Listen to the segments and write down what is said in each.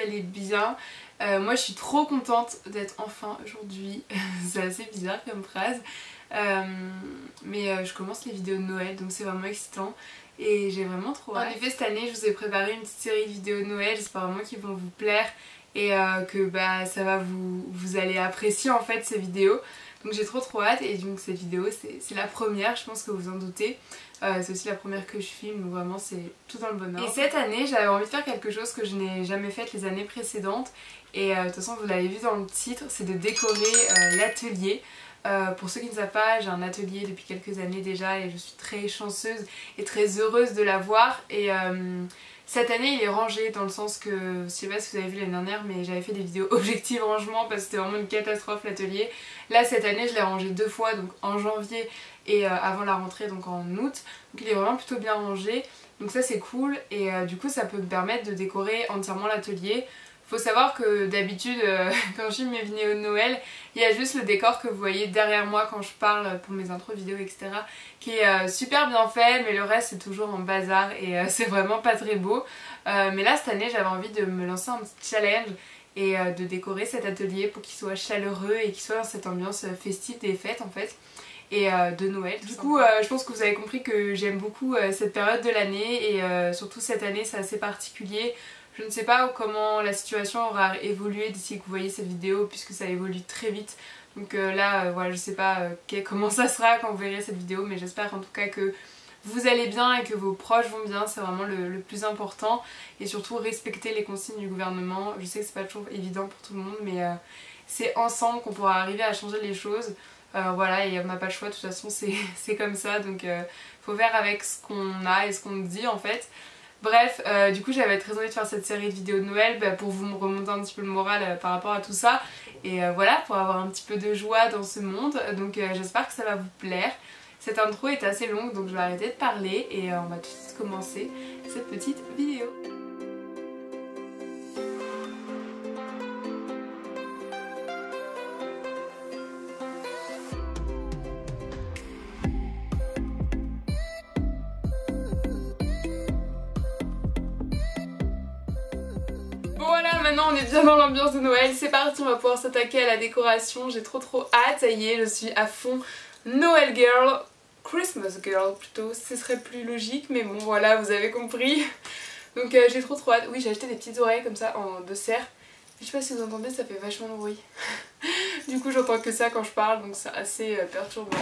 allez bien. Moi je suis trop contente d'être enfin aujourd'hui. C'est assez bizarre comme phrase. Mais je commence les vidéos de Noël donc c'est vraiment excitant. Et j'ai vraiment trop hâte. En effet cette année je vous ai préparé une petite série de vidéos de Noël. J'espère vraiment qu'ils vont vous plaire. Et que ça va vous allez apprécier en fait ces vidéos. Donc j'ai trop hâte et donc cette vidéo c'est la première, je pense que vous en doutez. C'est aussi la première que je filme, donc vraiment c'est tout dans le bon ordre. Et cette année j'avais envie de faire quelque chose que je n'ai jamais fait les années précédentes. Et de toute façon vous l'avez vu dans le titre, c'est de décorer l'atelier. Pour ceux qui ne savent pas, j'ai un atelier depuis quelques années déjà et je suis très chanceuse et très heureuse de l'avoir. Et cette année il est rangé dans le sens que, je sais pas si vous avez vu l'année dernière, mais j'avais fait des vidéos objectif rangement parce que c'était vraiment une catastrophe l'atelier. Là cette année je l'ai rangé 2 fois, donc en janvier et avant la rentrée, donc en août. Donc il est vraiment plutôt bien rangé, donc ça c'est cool. Et du coup ça peut me permettre de décorer entièrement l'atelier. Faut savoir que d'habitude quand je filme mes vidéos de Noël, il y a juste le décor que vous voyez derrière moi quand je parle pour mes intros vidéos etc. qui est super bien fait, mais le reste c'est toujours en bazar et c'est vraiment pas très beau. Mais là cette année j'avais envie de me lancer un petit challenge et de décorer cet atelier pour qu'il soit chaleureux et qu'il soit dans cette ambiance festive des fêtes en fait. Et de Noël. Du coup je pense que vous avez compris que j'aime beaucoup cette période de l'année et surtout cette année c'est assez particulier. Je ne sais pas comment la situation aura évolué d'ici que vous voyez cette vidéo puisque ça évolue très vite. Donc là voilà, je sais pas comment ça sera quand vous verrez cette vidéo, mais j'espère en tout cas que vous allez bien et que vos proches vont bien, c'est vraiment le plus important. Et surtout respecter les consignes du gouvernement. Je sais que c'est pas toujours évident pour tout le monde, mais c'est ensemble qu'on pourra arriver à changer les choses. Voilà, et on n'a pas le choix, de toute façon c'est comme ça, donc faut faire avec ce qu'on a et ce qu'on nous dit en fait. Bref, du coup j'avais très envie de faire cette série de vidéos de Noël pour vous remonter un petit peu le moral par rapport à tout ça. Et voilà, pour avoir un petit peu de joie dans ce monde, donc j'espère que ça va vous plaire. Cette intro est assez longue donc je vais arrêter de parler et on va tout de suite commencer cette petite vidéo. Voilà, maintenant on est bien dans l'ambiance de Noël, c'est parti, on va pouvoir s'attaquer à la décoration, j'ai trop hâte, ça y est, je suis à fond Noël girl, Christmas girl plutôt, ce serait plus logique, mais bon voilà, vous avez compris. Donc j'ai trop hâte. Oui, j'ai acheté des petites oreilles comme ça en de serre, je sais pas si vous entendez, ça fait vachement de bruit. Du coup j'entends que ça quand je parle, donc c'est assez perturbant.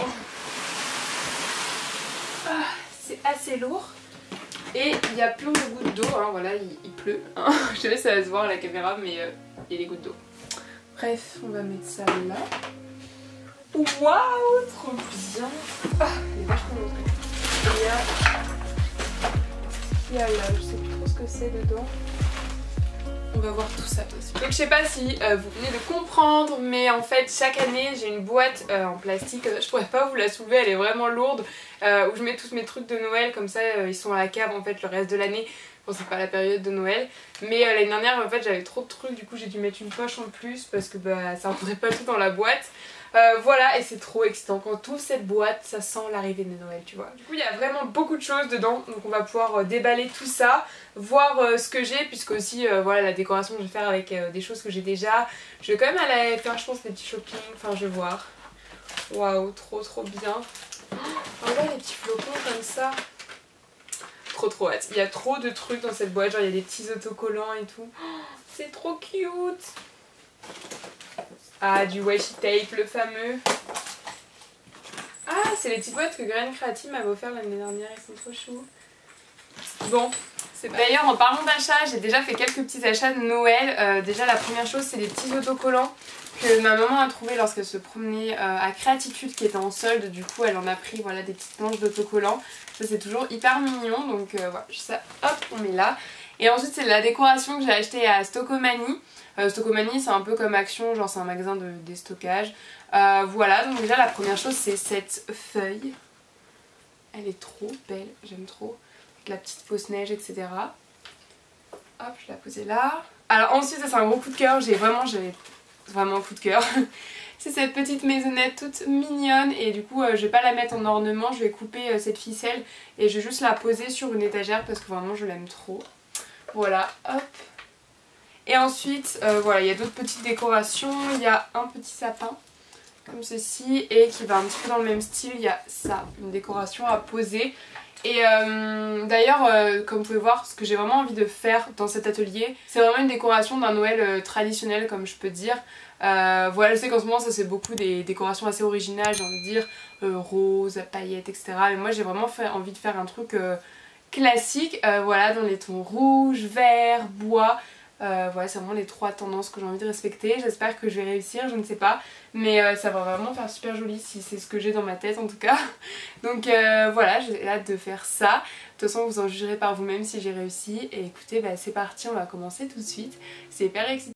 C'est assez lourd. Et il y a plein de gouttes d'eau, hein, voilà, il pleut. Hein. Je sais pas si ça va se voir à la caméra, mais il y a des gouttes d'eau. Bref, on va mettre ça là. Waouh, trop bien. Ah, elle est vachement longue. Et il y a là, je sais plus trop ce que c'est dedans. On va voir tout ça aussi. Donc je sais pas si vous venez de comprendre, mais en fait chaque année j'ai une boîte en plastique, je pourrais pas vous la soulever, elle est vraiment lourde, où je mets tous mes trucs de Noël, comme ça ils sont à la cave en fait le reste de l'année. Bon, c'est pas la période de Noël, mais l'année dernière en fait j'avais trop de trucs, du coup j'ai dû mettre une poche en plus parce que ça rentrait pas tout dans la boîte. Voilà, et c'est trop excitant, quand on ouvre cette boîte ça sent l'arrivée de Noël, tu vois. Du coup il y a vraiment beaucoup de choses dedans, donc on va pouvoir déballer tout ça, voir ce que j'ai, puisque aussi voilà, la décoration que je vais faire avec des choses que j'ai déjà. Je vais quand même aller faire je pense des petits shopping, enfin je vais voir. Waouh, trop bien. Regarde les petits flocons comme ça. Trop hâte, il y a trop de trucs dans cette boîte, genre il y a des petits autocollants et tout. C'est trop cute. Ah, du washi tape, le fameux. Ah, c'est les petites boîtes que Graine Creative m'avait offert l'année dernière, ils sont trop choux. Bon, c'est d'ailleurs en parlant d'achat, j'ai déjà fait quelques petits achats de Noël. Déjà la première chose c'est des petits autocollants que ma maman a trouvé lorsqu'elle se promenait à Créatitude qui était en solde. Du coup elle en a pris voilà, des petites planches d'autocollants. Ça c'est toujours hyper mignon, donc voilà, ça hop on met là. Et ensuite c'est la décoration que j'ai acheté à Stockomanie. Stockomanie c'est un peu comme Action, genre c'est un magasin de déstockage. Voilà, donc déjà la première chose c'est cette feuille. Elle est trop belle, j'aime trop. Avec la petite fausse neige etc. Hop, je l'ai posée là. Alors ensuite ça c'est un gros coup de cœur, j'avais vraiment un coup de cœur. C'est cette petite maisonnette toute mignonne et du coup je vais pas la mettre en ornement, je vais couper cette ficelle et je vais juste la poser sur une étagère parce que vraiment je l'aime trop. Voilà, hop. Et ensuite voilà, il y a d'autres petites décorations, il y a un petit sapin comme ceci et qui va un petit peu dans le même style, il y a ça, une décoration à poser. Et d'ailleurs comme vous pouvez voir, ce que j'ai vraiment envie de faire dans cet atelier, c'est vraiment une décoration d'un Noël traditionnel comme je peux dire. Voilà, je sais qu'en ce moment ça c'est beaucoup des décorations assez originales, j'ai envie de dire rose, paillettes, etc. Mais moi j'ai vraiment envie de faire un truc classique, voilà, dans les tons rouge, vert, bois. Voilà, c'est vraiment les 3 tendances que j'ai envie de respecter. J'espère que je vais réussir, je ne sais pas. Mais ça va vraiment faire super joli si c'est ce que j'ai dans ma tête en tout cas. Donc voilà, j'ai hâte de faire ça. De toute façon vous en jugerez par vous-même si j'ai réussi. Et écoutez, bah, c'est parti, on va commencer tout de suite. C'est hyper excitant.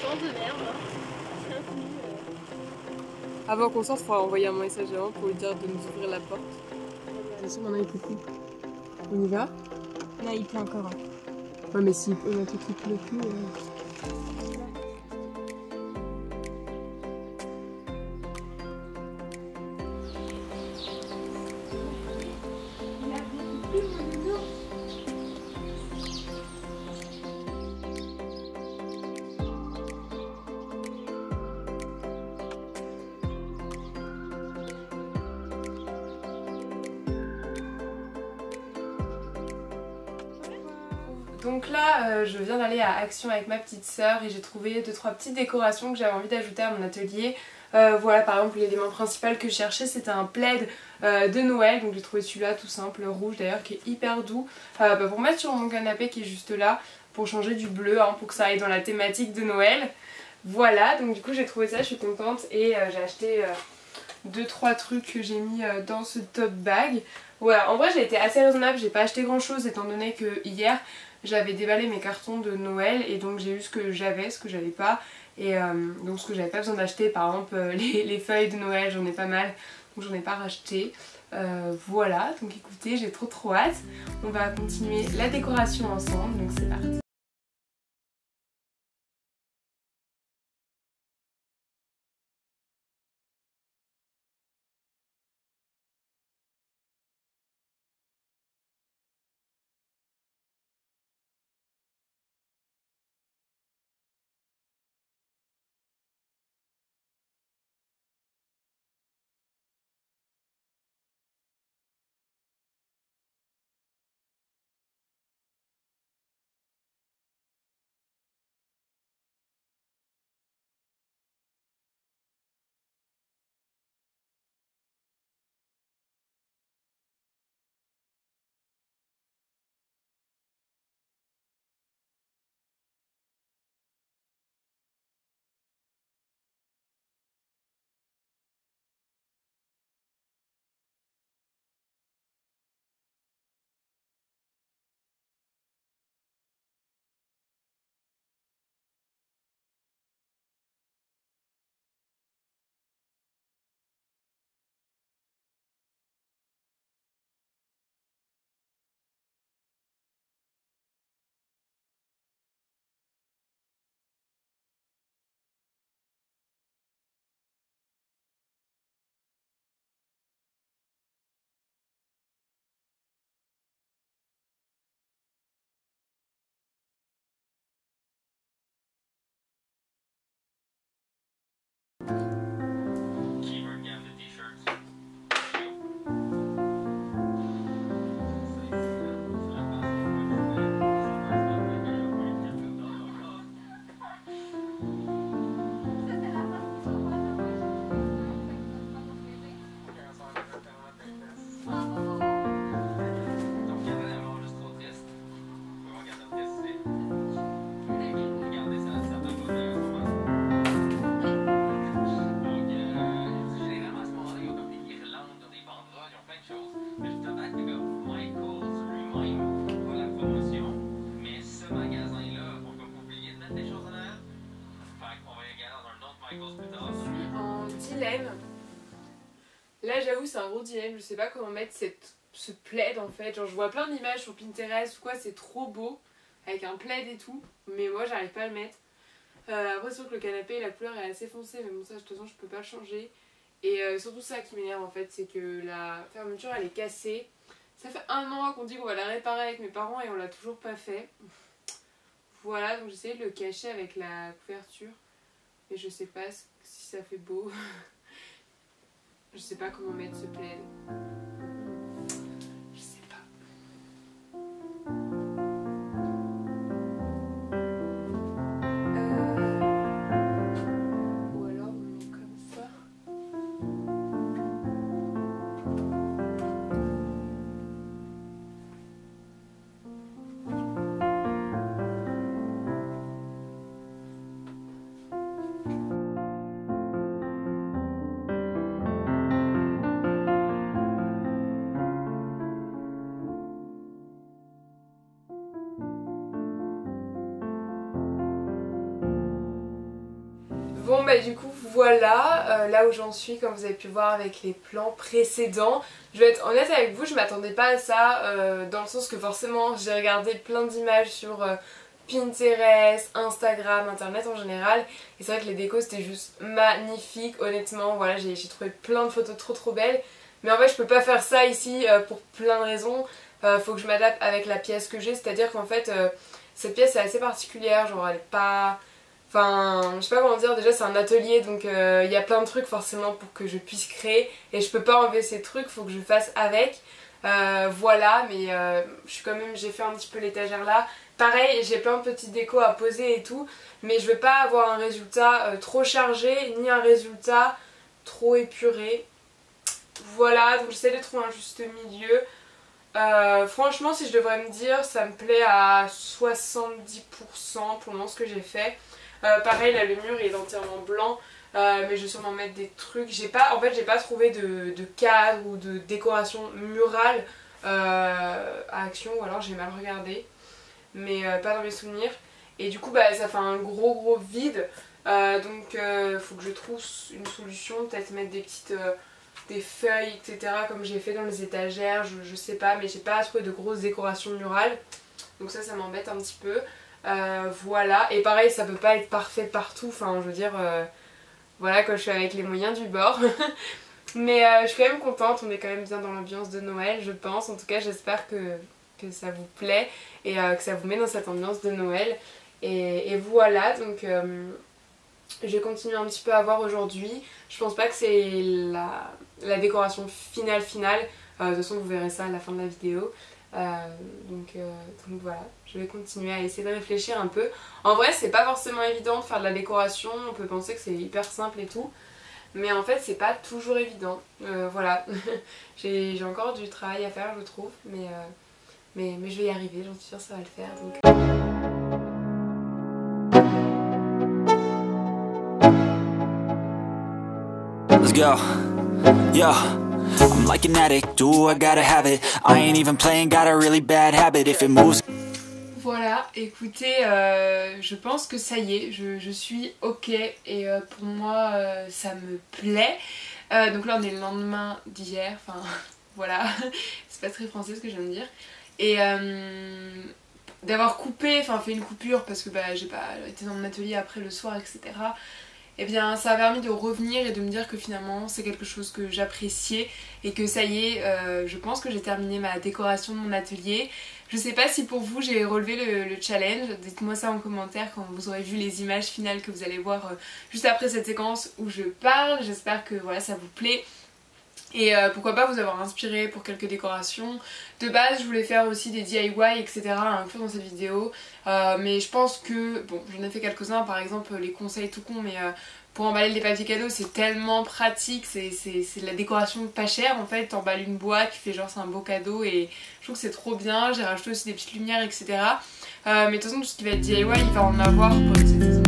Temps de merde. Avant qu'on sorte, il faudra envoyer un message avant pour lui dire de nous ouvrir la porte. De toute façon, maintenant il pleut plus. On y va? Là, il pleut encore. Ouais, mais si on a tout qui pleut plus. Donc là je viens d'aller à Action avec ma petite sœur et j'ai trouvé 2-3 petites décorations que j'avais envie d'ajouter à mon atelier. Voilà, par exemple l'élément principal que je cherchais c'était un plaid de Noël, donc j'ai trouvé celui-là tout simple, rouge d'ailleurs, qui est hyper doux pour mettre sur mon canapé qui est juste là, pour changer du bleu, hein, pour que ça aille dans la thématique de Noël. Voilà, donc du coup j'ai trouvé ça, je suis contente et j'ai acheté 2-3 trucs que j'ai mis dans ce tote bag. Voilà, en vrai j'ai été assez raisonnable, j'ai pas acheté grand chose étant donné que hier j'avais déballé mes cartons de Noël et donc j'ai eu ce que j'avais, ce que j'avais pas. Et donc ce que j'avais pas besoin d'acheter, par exemple les feuilles de Noël, j'en ai pas mal, donc j'en ai pas racheté. Voilà, donc écoutez, j'ai trop hâte. On va continuer la décoration ensemble, donc c'est parti. j'avoue c'est un gros dilemme, je sais pas comment mettre ce plaid en fait. Genre je vois plein d'images sur Pinterest ou quoi, c'est trop beau avec un plaid et tout, mais moi j'arrive pas à le mettre. Après c'est sûr que le canapé la couleur est assez foncée, mais bon ça de toute façon je peux pas le changer. Et surtout ça qui m'énerve en fait, c'est que la fermeture elle est cassée. Ça fait 1 an qu'on dit qu'on va la réparer avec mes parents et on l'a toujours pas fait. Voilà, donc j'essaie de le cacher avec la couverture, mais je sais pas si ça fait beau. Je sais pas comment mettre ce plaid. Je sais pas. Ou alors on met comme ça. Bon bah du coup voilà, là où j'en suis comme vous avez pu voir avec les plans précédents. Je vais être honnête avec vous, je m'attendais pas à ça dans le sens que forcément j'ai regardé plein d'images sur Pinterest, Instagram, internet en général. Et c'est vrai que les décos c'était juste magnifique honnêtement, voilà j'ai trouvé plein de photos trop belles. Mais en fait je peux pas faire ça ici pour plein de raisons, faut que je m'adapte avec la pièce que j'ai, c'est à dire qu'en fait cette pièce est assez particulière, genre elle est pas... Enfin, je sais pas comment dire, déjà c'est un atelier donc il y a plein de trucs forcément pour que je puisse créer et je peux pas enlever ces trucs, faut que je fasse avec. Voilà, mais j'ai fait un petit peu l'étagère là. Pareil, j'ai plein de petites décos à poser et tout, mais je veux pas avoir un résultat trop chargé ni un résultat trop épuré. Voilà, donc j'essaie de trouver un juste milieu. Franchement, si je devrais me dire, ça me plaît à 70% pour le moment ce que j'ai fait. Pareil là le mur il est entièrement blanc mais je vais sûrement mettre des trucs. En fait j'ai pas trouvé de cadre ou de décoration murale à Action, ou alors j'ai mal regardé mais pas dans mes souvenirs. Et du coup bah ça fait un gros vide donc faut que je trouve une solution, peut-être mettre des petites des feuilles etc comme j'ai fait dans les étagères, je sais pas, mais j'ai pas trouvé de grosses décorations murales donc ça m'embête un petit peu. Voilà, et pareil ça peut pas être parfait partout, enfin je veux dire voilà quand je suis avec les moyens du bord mais je suis quand même contente, on est quand même bien dans l'ambiance de Noël je pense, en tout cas j'espère que ça vous plaît et que ça vous met dans cette ambiance de Noël et voilà donc je vais continuer un petit peu à voir aujourd'hui. Je pense pas que c'est la décoration finale de toute façon vous verrez ça à la fin de la vidéo. Donc voilà, je vais continuer à essayer de réfléchir un peu. En vrai c'est pas forcément évident de faire de la décoration, on peut penser que c'est hyper simple et tout, mais en fait c'est pas toujours évident. Voilà, j'ai encore du travail à faire je trouve, mais je vais y arriver, j'en suis sûre ça va le faire. Donc... Let's go, yo. I'm like an addict, do I gotta have it. I ain't even playing, got a really bad habit if it moves. Voilà, écoutez, je pense que ça y est, je suis ok et pour moi ça me plaît. Donc là on est le lendemain d'hier, enfin voilà, c'est pas très français ce que je viens de dire. Et d'avoir coupé, enfin fait une coupure parce que bah, j'ai pas été dans mon atelier après le soir etc. Eh bien ça a permis de revenir et de me dire que finalement c'est quelque chose que j'appréciais et que ça y est, je pense que j'ai terminé ma décoration de mon atelier. Je sais pas si pour vous j'ai relevé le challenge, dites-moi ça en commentaire quand vous aurez vu les images finales que vous allez voir juste après cette séquence où je parle. J'espère que voilà, ça vous plaît. Et pourquoi pas vous avoir inspiré pour quelques décorations. De base je voulais faire aussi des DIY etc à inclure dans cette vidéo, mais je pense que, bon j'en ai fait quelques-uns, par exemple les conseils tout con, mais pour emballer les papiers cadeaux c'est tellement pratique, c'est de la décoration pas chère en fait, t'emballes une boîte, tu fais genre c'est un beau cadeau et je trouve que c'est trop bien. J'ai rajouté aussi des petites lumières etc. Mais de toute façon tout ce qui va être DIY il va en avoir pour cette saison.